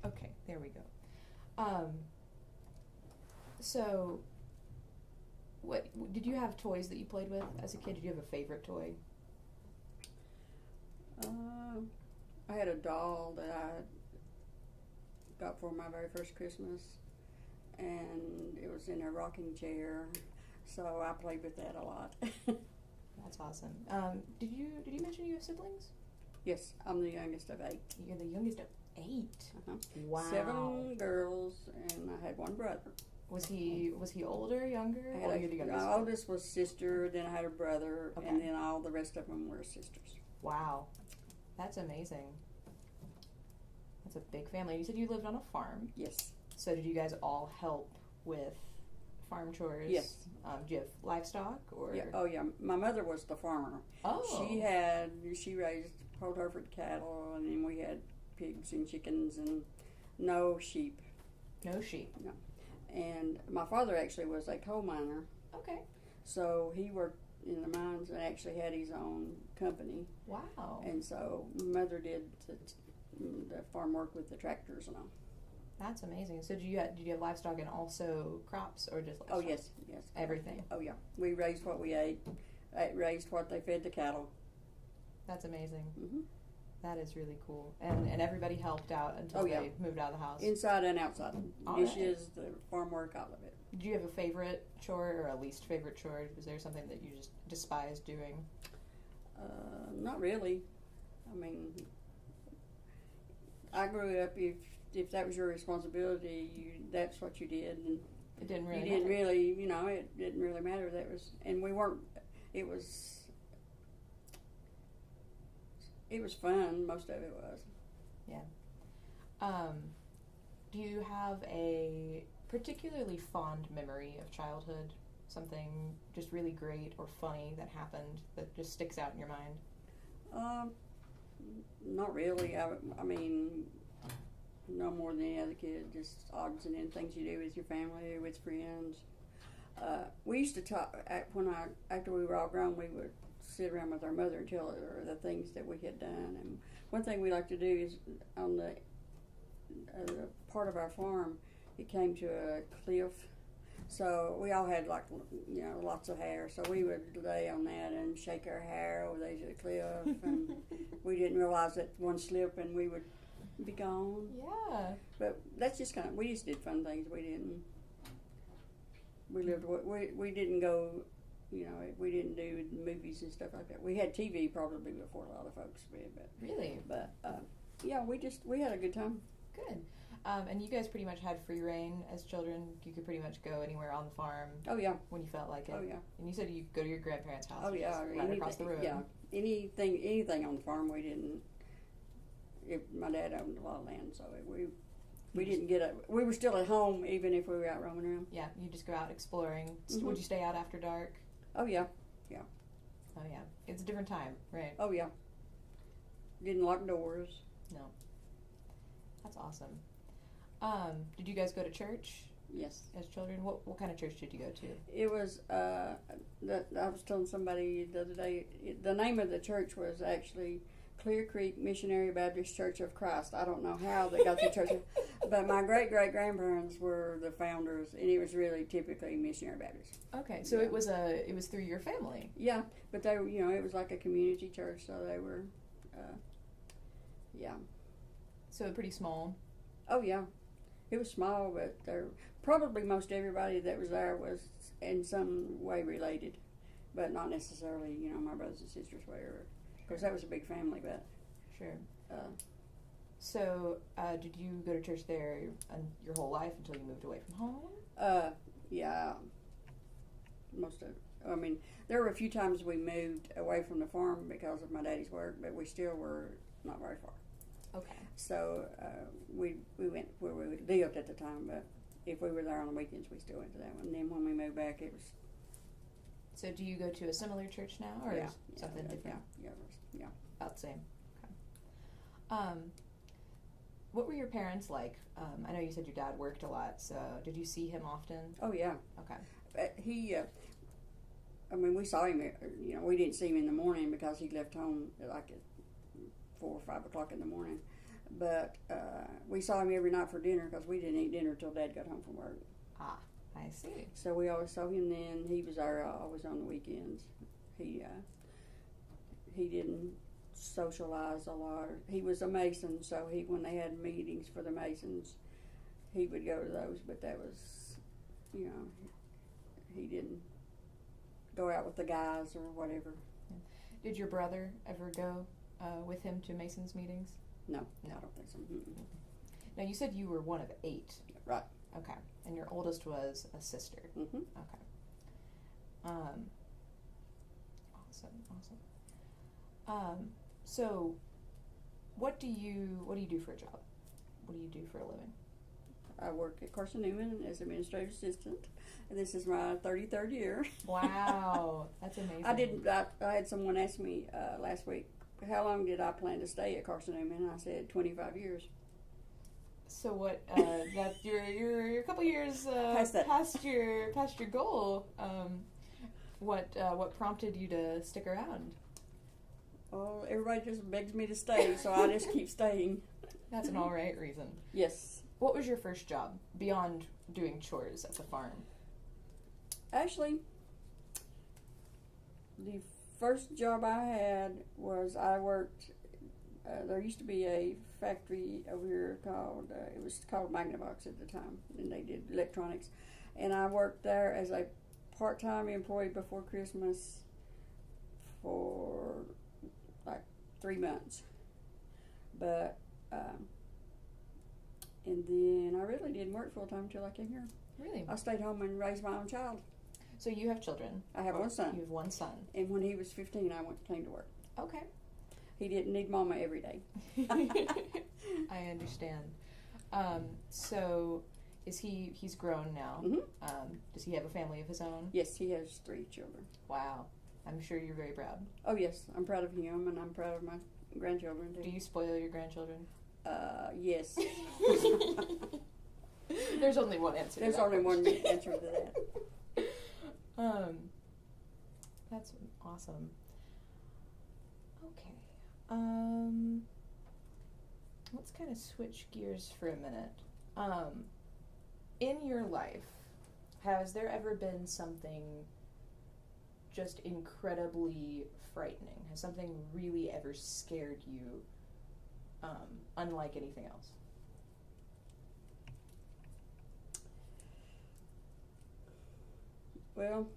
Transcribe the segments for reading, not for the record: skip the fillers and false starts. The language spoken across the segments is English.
Okay, there we go. Um, so, what did you have toys that you played with as a kid? Did you have a favorite toy? I had a doll that I got for my very first Christmas, and it was in a rocking chair, so I played with that a lot. That's awesome. Did you mention you have siblings? Yes, I'm the youngest of 8. You're the youngest of 8. Uh-huh. Wow. 7 girls, and I had one brother. Was he older, younger? I had my oldest was sister, then I had a brother, Okay. and then all the rest of them were sisters. Wow, that's amazing. That's a big family. You said you lived on a farm. Yes. So did you guys all help with farm chores? Yes. Do you have livestock or? Yeah. Oh yeah. My mother was the farmer. Oh. She raised Port Hereford cattle, and then we had pigs and chickens and no sheep. No sheep. No. And my father actually was a coal miner. Okay. So he worked in the mines and actually had his own company. Wow. And so mother did the farm work with the tractors and all. That's amazing. So did you have livestock and also crops, or just livestock? Oh yes. Everything. Oh yeah. We raised what we ate. Raised what they fed the cattle. That's amazing. Mm-hmm. That is really cool. And everybody helped out until they moved out of the house? Inside and outside. All Dishes, the farm work, all of it. Did you have a favorite chore or a least favorite chore? Was there something that you just despised doing? Not really. I mean, I grew up, if that was your responsibility, that's what you did. And it didn't really matter. It didn't really matter. And we weren't, it was fun. Most of it was. Yeah. Do you have a particularly fond memory of childhood? Something just really great or funny that happened that just sticks out in your mind? Not really. I mean, no more than any other kid. Just odds and ends things you do with your family, with friends. We used to talk after we were all grown. We would sit around with our mother and tell her the things that we had done. And one thing we like to do is on the part of our farm, it came to a cliff. So we all had lots of hair. So we would lay on that and shake our hair over the edge of the cliff. And we didn't realize that one slip and we would be gone. Yeah. But that's just we just did fun things. We didn't go, we didn't do movies and stuff like that. We had TV probably before a lot of folks did. But really? But yeah, we had a good time. Good. And you guys pretty much had free reign as children. You could pretty much go anywhere on the farm. Oh yeah. When you felt like it. Oh yeah. And you said you go to your grandparents' house. Oh yeah. Right across the road. Yeah. Anything on the farm we didn't. My dad owned a lot of land, so we didn't get we were still at home even if we were out roaming around. Yeah. You just go out exploring. Mm-hmm. Would you stay out after dark? Oh yeah. Yeah. Oh yeah. It's a different time, right? Oh yeah. Didn't lock doors. No. That's awesome. Did you guys go to church? Yes. As children? What kind of church did you go to? It was, I was telling somebody the other day, the name of the church was actually Clear Creek Missionary Baptist Church of Christ. I don't know how they got the church, but my great-great-grandparents were the founders, and it was really typically Missionary Baptist. Okay, so it was through your family. Yeah, but they were, it was like a community church, so they were, yeah. So pretty small. Oh yeah. It was small, but probably most everybody that was there was in some way related, but not necessarily, my brothers and sisters were, because that was a big family, but. Sure. So, did you go to church there your whole life until you moved away from home? Yeah. Most of there were a few times we moved away from the farm because of my daddy's work, but we still were not very far. Okay. So we went where we lived at the time, but if we were there on the weekends, we still went to that one. And then when we moved back, it was. So do you go to a similar church now, or something different? Yeah. About the same. Okay. What were your parents like? I know you said your dad worked a lot, so did you see him often? Oh yeah. Okay. He. We saw him. We didn't see him in the morning because he left home at 4 or 5 o'clock in the morning. But we saw him every night for dinner because we didn't eat dinner till Dad got home from work. Ah, I see. So we always saw him then. He was our always on the weekends. He didn't socialize a lot. He was a Mason, so when they had meetings for the Masons, he would go to those. But that was, he didn't go out with the guys or whatever. Did your brother ever go with him to Mason's meetings? No, I don't think so. Mm-mm. Now, you said you were one of 8. Right. Okay. And your oldest was a sister. Mm-hmm. Okay. Awesome. So, what do you do for a job? What do you do for a living? I work at Carson Newman as administrative assistant, and this is my 33rd year. Wow, that's amazing. I had someone ask me last week, how long did I plan to stay at Carson Newman? And I said 25 years. So what? That you're a couple years past your goal. What prompted you to stick around? Oh, everybody just begs me to stay, so I just keep staying. That's an all right reason. Yes. What was your first job beyond doing chores at the farm? Actually, the first job I had was I worked. There used to be a factory over here called it was called Magnavox at the time, and they did electronics, and I worked there as a part-time employee before Christmas for like 3 months, but and then I really didn't work full-time until I came here. Really? I stayed home and raised my own child. So you have children? I have one son. You have one son. And when he was 15, I came to work. Okay. He didn't need mama every day. I understand. So he's grown now. Mm-hmm. Does he have a family of his own? Yes, he has 3 children. Wow. I'm sure you're very proud. Oh, yes. I'm proud of him, and I'm proud of my grandchildren, too. Do you spoil your grandchildren? Yes. There's only one answer. There's only one answer to that. That's awesome. Okay. Let's kind of switch gears for a minute. In your life, has there ever been something just incredibly frightening? Has something really ever scared you, unlike anything else? Well,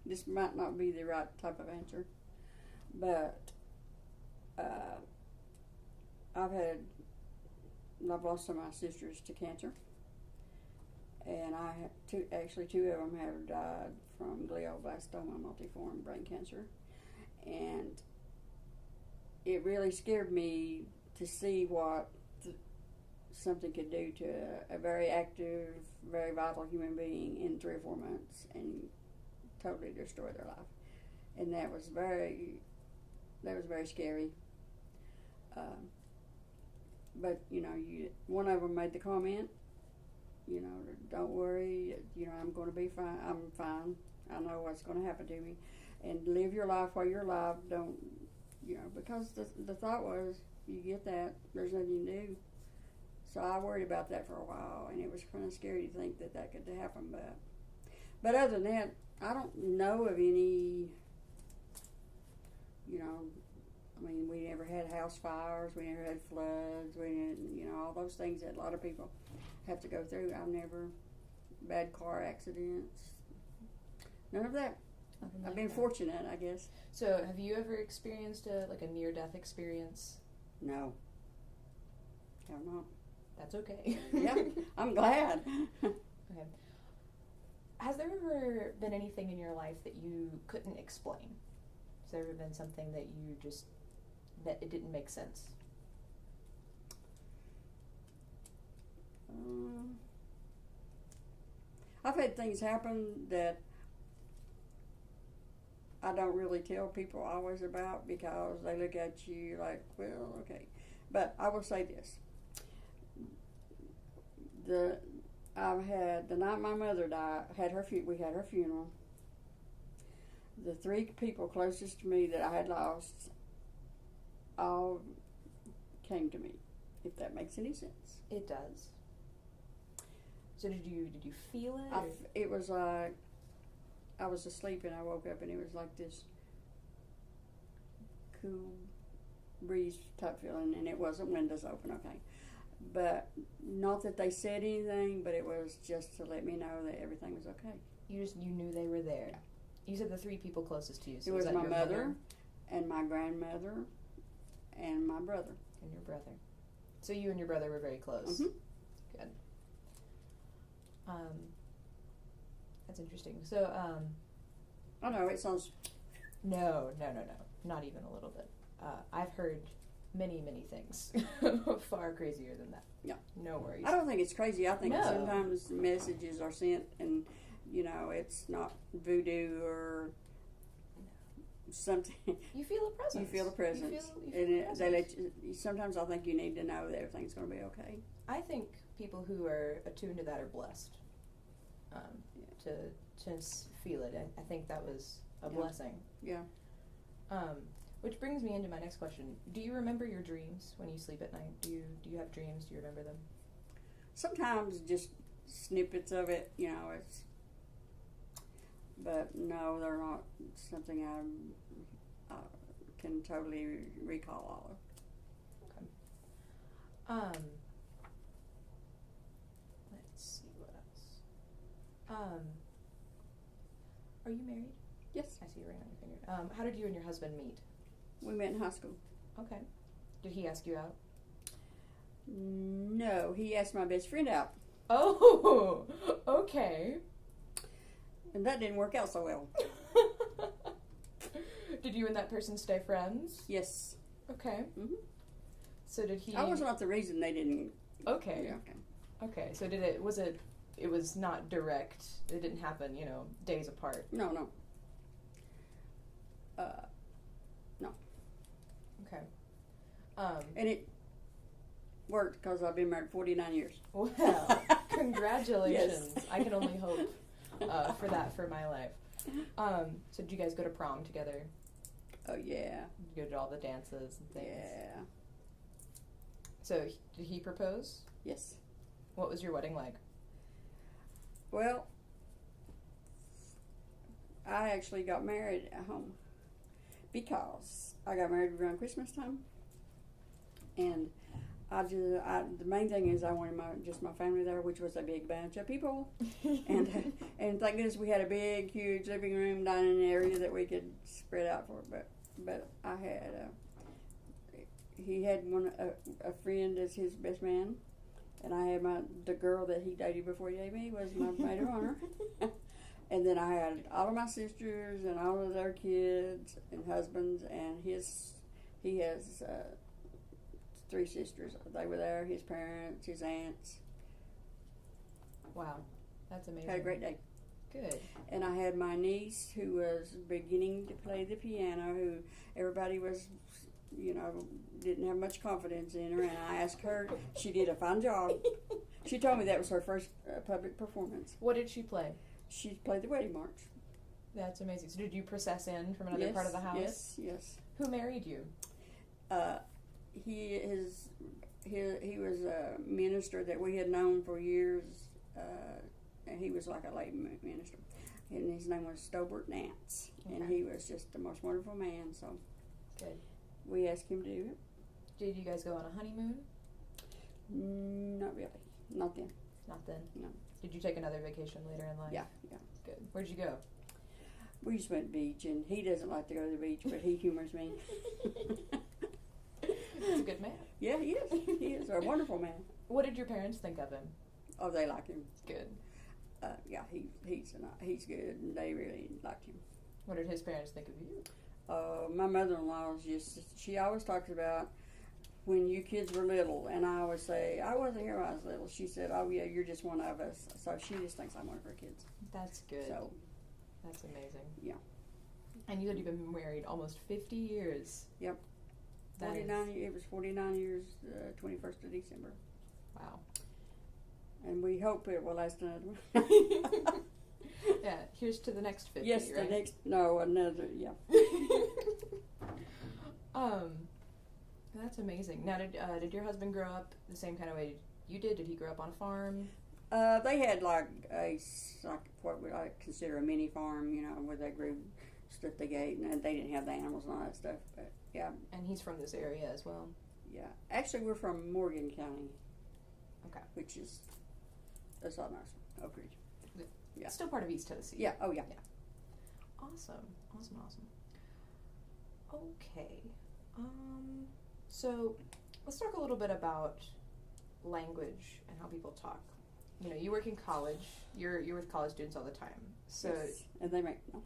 this might not be the right type of answer, but I've lost some of my sisters to cancer, and I have two of them have died from glioblastoma multiforme brain cancer, and it really scared me to see what something could do to a very active, very vital human being in 3 or 4 months and totally destroy their life. And that was very scary. But one of them made the comment, don't worry, I'm going to be fine. I'm fine. I know what's going to happen to me, and live your life while you're alive. Don't, because the thought was, you get that, there's nothing you can do. So I worried about that for a while, and it was kind of scary to think that could happen. But other than that, I don't know of any. We never had house fires, we never had floods, we didn't, all those things that a lot of people have to go through. I've never bad car accidents, none of that. I've been fortunate, I guess. So, have you ever experienced a near-death experience? No, have not. That's okay. Yeah, I'm glad. Okay. Has there ever been anything in your life that you couldn't explain? Has there ever been something that that it didn't make sense? I've had things happen that I don't really tell people always about because they look at you like, well, okay. But I will say this. The night my mother died, we had her funeral. The 3 people closest to me that I had lost all came to me that makes any sense. It does. So did you feel it? It was like I was asleep and I woke up and it was like this cool breeze type feeling, and it wasn't windows open, okay. But not that they said anything, but it was just to let me know that everything was okay. You knew they were there. Yeah. You said the 3 people closest to you. So it was that my your mother and my grandmother and my brother. And your brother. So you and your brother were very close. Mm-hmm. Good. That's interesting. So, I know, it sounds... No. Not even a little bit. I've heard many, many things far crazier than that. Yeah. No worries. I don't think it's crazy. I think No. sometimes messages are sent and, it's not voodoo or something. You feel a presence. You feel the presence. They let you, sometimes I think you need to know that everything's going to be okay. I think people who are attuned to that are blessed to feel it. I think that was a blessing. Yeah. Which brings me into my next question. Do you remember your dreams when you sleep at night? Do you have dreams? Do you remember them? Sometimes just snippets of it, it's... But no, they're not something I can totally recall all of. Okay. Let's see what else. Are you married? Yes. I see a ring on your finger. How did you and your husband meet? We met in high school. Okay. Did he ask you out? No, he asked my best friend out. Oh, okay. And that didn't work out so well. Did you and that person stay friends? Yes. Okay. Mm-hmm. So did he... I was not the reason they didn't... Okay. Yeah, okay. Okay, so it was not direct, it didn't happen, days apart? No. No. Okay. And it worked because I've been married 49 years. Well, congratulations. Yes. I can only hope for that for my life. So did you guys go to prom together? Oh, yeah. Did you go to all the dances and things? Yeah. So did he propose? Yes. What was your wedding like? Well, I actually got married at home because I got married around Christmas time, and the main thing is I wanted my family there, which was a big bunch of people, and thank goodness we had a big, huge living room, dining area that we could spread out for. But I had he had a friend as his best man, and I had the girl that he dated before he dated me was my maid of honor. And then I had all of my sisters and all of their kids and husbands, and he has 3 sisters. They were there, his parents, his aunts. Wow, that's amazing. Had a great day. Good. And I had my niece who was beginning to play the piano, who everybody was, didn't have much confidence in her, and I asked her. She did a fine job. She told me that was her first public performance. What did she play? She played the wedding march. That's amazing. So did you process in from another part of the house? Yes. Who married you? He was a minister that we had known for years, and he was like a lay minister. And his name was Stobart Nance, and he was just the most wonderful man. So good. We asked him to do it. Did you guys go on a honeymoon? Not really. Not then. Not then? No. Did you take another vacation later in life? Yeah. Good. Where'd you go? We just went to the beach, and he doesn't like to go to the beach, but he humors me. He's a good man. Yeah, he is. He is a wonderful man. What did your parents think of him? Oh, they like him. Good. Yeah, he's good, and they really liked him. What did his parents think of you? My mother-in-law she always talks about when you kids were little, and I always say, I wasn't here when I was little. She said, oh yeah, you're just one of us. So she just thinks I'm one of her kids. That's good. So, that's amazing. Yeah. And you said you've been married almost 50 years. Yep. 49. It was 49 years, 21st of December. Wow. And we hope it will last another one. Yeah, here's to the next 50, yes, right? another, yeah. That's amazing. Now, did your husband grow up the same kind of way you did? Did he grow up on a farm? They had like what would I consider a mini farm, where they grew stuff they ate, and they didn't have the animals and all that stuff. But yeah. And he's from this area as well. Yeah, actually, we're from Morgan County. Okay. Which is that's not nice. Oak Ridge. Yeah. Still part of East Tennessee. Yeah. Oh yeah. Awesome. Okay. So let's talk a little bit about language and how people talk. You work in college. You're with college students all the time. So yes. And they make no.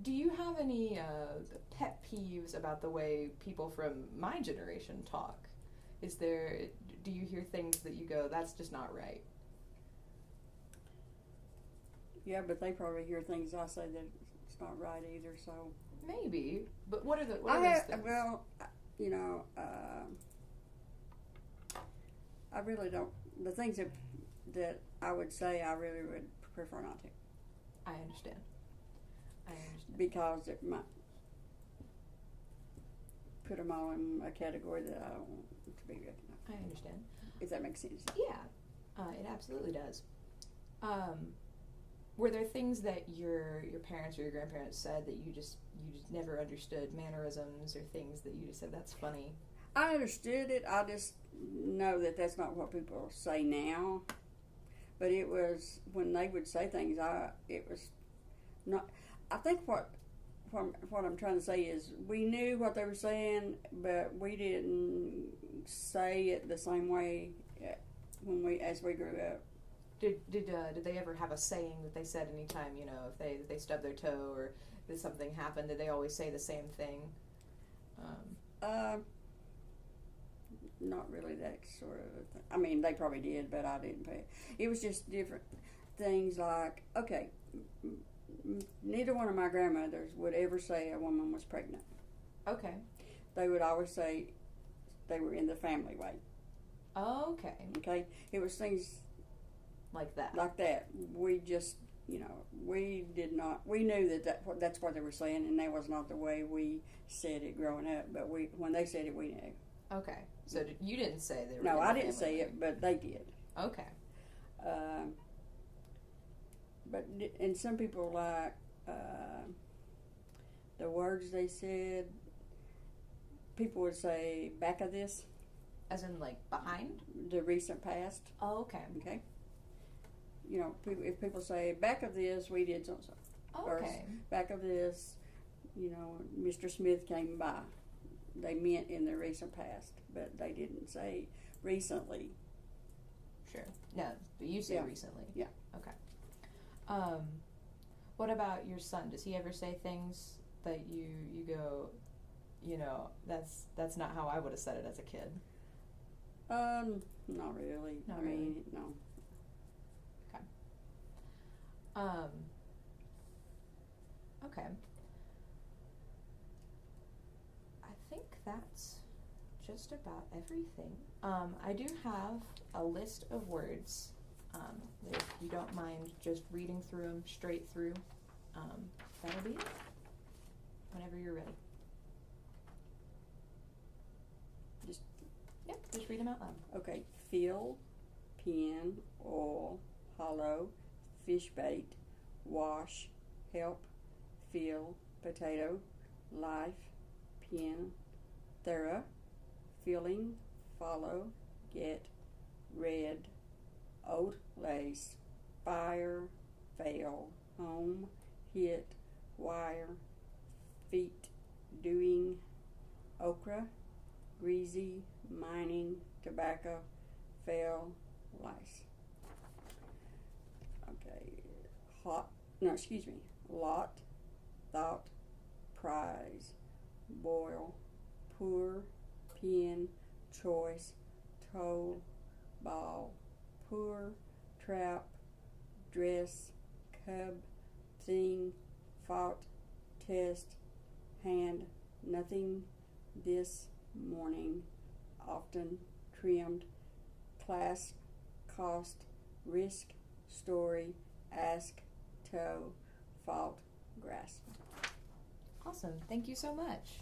Do you have any pet peeves about the way people from my generation talk? Do you hear things that you go, that's just not right? Yeah, but they probably hear things I say that it's not right either, so. Maybe, but what are those things? Well, I really don't, the things that I would say I really would prefer not to. I understand. Because it might put them all in a category that I don't want to be recognized. I understand. If that makes sense. Yeah, it absolutely does. Were there things that your parents or your grandparents said that you just never understood, mannerisms or things that you just said, that's funny? I understood it. I just know that that's not what people say now. But it was, when they would say things, it was not, I think what I'm trying to say is we knew what they were saying, but we didn't say it the same way as we grew up. Did they ever have a saying that they said anytime, if they stubbed their toe or if something happened, did they always say the same thing? Not really that sort of a thing. I mean, they probably did, but I didn't pay. It was just different things like, okay, neither one of my grandmothers would ever say a woman was pregnant. Okay. They would always say they were in the family way. Okay. Okay? It was things like that. We just, we did not, we knew that's what they were saying, and that was not the way we said it growing up, but when they said it, we knew. Okay. So you didn't say they were No, I didn't say it, but they did. Okay. And some people like the words they said. People would say back of this. As in, like, behind? The recent past. Oh, okay. Okay. If people say back of this, we did so-and-so. Okay. Or back of this, Mr. Smith came by. They meant in the recent past, but they didn't say recently. Sure. No, but you say recently. Yeah. Okay. What about your son? Does he ever say things that you go, that's not how I would have said it as a kid? Not really. Not I really. mean, no. Okay. Okay. I think that's just about everything. I do have a list of words. If you don't mind just reading through them straight through, that'll be it. Whenever you're ready. Just read them out loud. Okay. Fill, pin, oil, hollow, fish bait, wash, help, fill, potato, life, pin, thorough, filling, follow, get, red, oat lace, fire, fail, home, hit, wire, feet, doing, okra, greasy, mining, tobacco, fail, lice. Okay, lot, thought, prize, boil, pour, pin, choice, toll, ball, pour, trap, dress, cub, thing, fought, test, hand, nothing, this, morning, often, trimmed, class, cost, risk, story, ask, tow, fault, grasp. Awesome. Thank you so much.